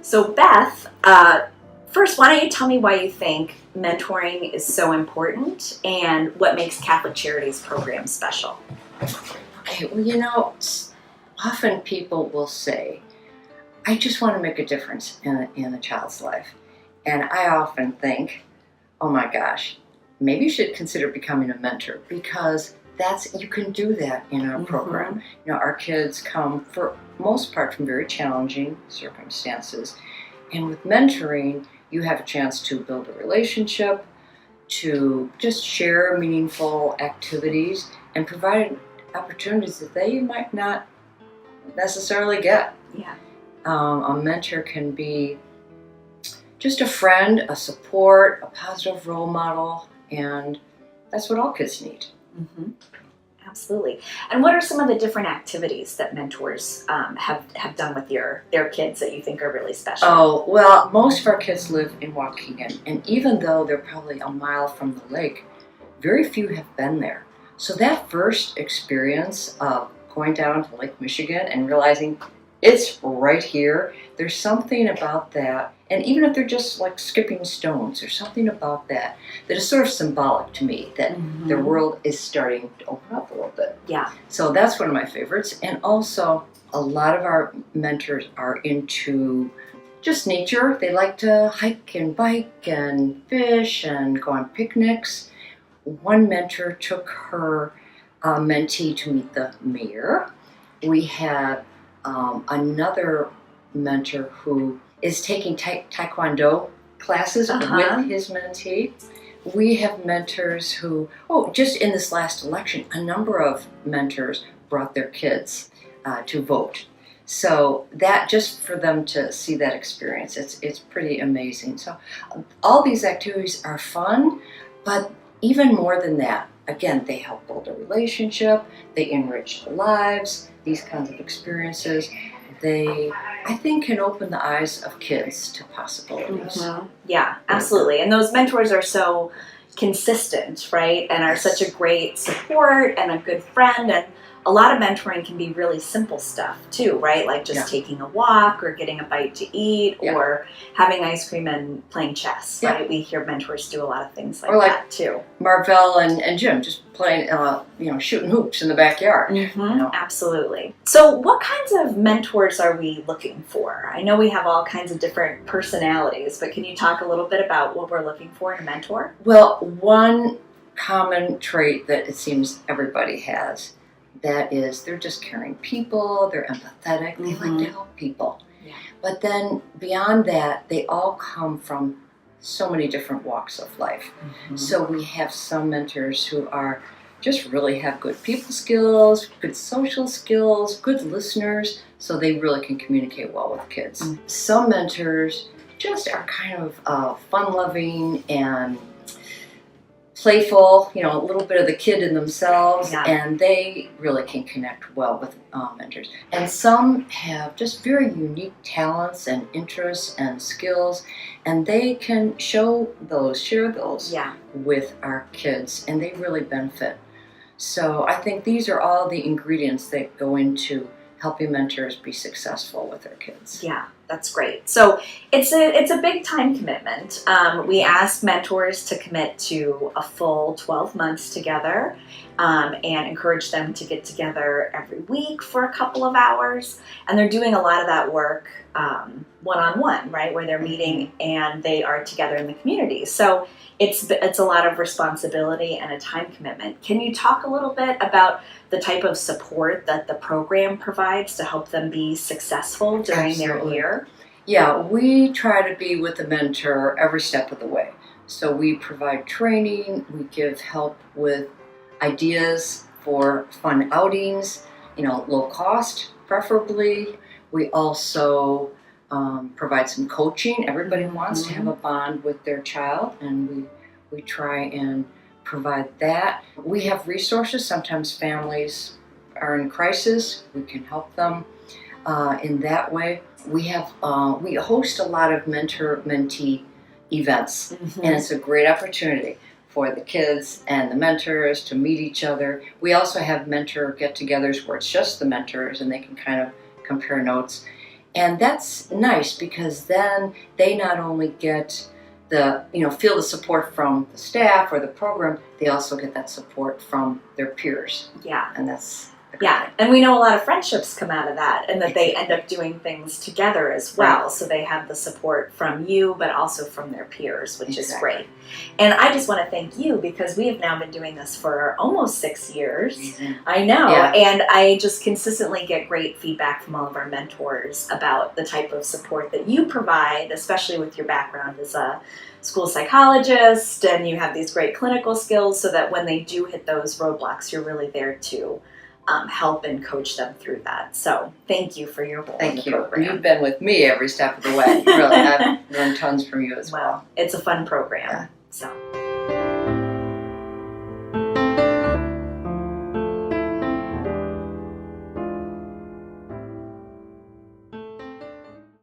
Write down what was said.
So Beth, first, why don't you tell me why you think mentoring is so important and what makes Catholic Charities program special? Okay, well, often people will say, I just want to make a difference in a child's life. And I often think, oh my gosh, maybe you should consider becoming a mentor, because you can do that in our program. Our kids come for most part from very challenging circumstances. And with mentoring, you have a chance to build a relationship, to just share meaningful activities, and provide opportunities that they might not necessarily get. Yeah. A mentor can be just a friend, a support, a positive role model, and that's what all kids need. Absolutely. And what are some of the different activities that mentors have done with their kids that you think are really special? Oh, well, most of our kids live in Waukegan, and even though they're probably a mile from the lake, very few have been there. So that first experience of going down to Lake Michigan and realizing it's right here, there's something about that. And even if they're just like skipping stones, there's something about that is sort of symbolic to me, that their world is starting to open up a little bit. Yeah. So that's one of my favorites. And also, a lot of our mentors are into just nature. They like to hike and bike and fish and go on picnics. One mentor took her mentee to meet the mayor. We have another mentor who is taking taekwondo classes with his mentee. We have mentors who, just in this last election, a number of mentors brought their kids to vote. So that, just for them to see that experience, it's pretty amazing. So all these activities are fun, but even more than that, again, they help build a relationship, they enrich their lives. These kinds of experiences, I think, can open the eyes of kids to possibilities. Yeah, absolutely. And those mentors are so consistent, right? And are such a great support and a good friend. And a lot of mentoring can be really simple stuff too, right? Like just taking a walk or getting a bite to eat or having ice cream and playing chess, right? We hear mentors do a lot of things like that too. Marvell and Jim just playing, shooting hoops in the backyard. Absolutely. So what kinds of mentors are we looking for? I know we have all kinds of different personalities, but can you talk a little bit about what we're looking for in a mentor? Well, one common trait that it seems everybody has, that is, they're just caring people, they're empathetic, they like to help people. Yeah. But then beyond that, they all come from so many different walks of life. So we have some mentors who just really have good people skills, good social skills, good listeners, so they really can communicate well with kids. Some mentors just are kind of fun-loving and playful, a little bit of the kid in themselves, and they really can connect well with mentors. And some have just very unique talents and interests and skills, and they can share those with our kids, and they really benefit. So I think these are all the ingredients that go into helping mentors be successful with their kids. Yeah, that's great. So it's a big time commitment. We ask mentors to commit to a full 12 months together and encourage them to get together every week for a couple of hours. And they're doing a lot of that work one-on-one, right, where they're meeting and they are together in the community. So it's a lot of responsibility and a time commitment. Can you talk a little bit about the type of support that the program provides to help them be successful during their year? Yeah, we try to be with the mentor every step of the way. So we provide training, we give help with ideas for fun outings, low cost preferably. We also provide some coaching. Everybody wants to have a bond with their child, and we try and provide that. We have resources. Sometimes families are in crisis. We can help them in that way. We host a lot of mentor-mentee events, and it's a great opportunity for the kids and the mentors to meet each other. We also have mentor get-togethers where it's just the mentors, and they can kind of compare notes. And that's nice because then they not only get feel the support from the staff or the program, they also get that support from their peers. Yeah. And that's yeah. And we know a lot of friendships come out of that, and that they end up doing things together as well. Right. So they have the support from you, but also from their peers, which is Exactly. great. And I just want to thank you because we have now been doing this for almost 6 years. Amazing. I know. Yeah. And I just consistently get great feedback from all of our mentors about the type of support that you provide, especially with your background as a school psychologist, and you have these great clinical skills, so that when they do hit those roadblocks, you're really there to help and coach them through that. So thank you for your role in the Thank you. program. You've been with me every step of the way. Really, I've learned tons from you as well. It's a fun program. Yeah. So.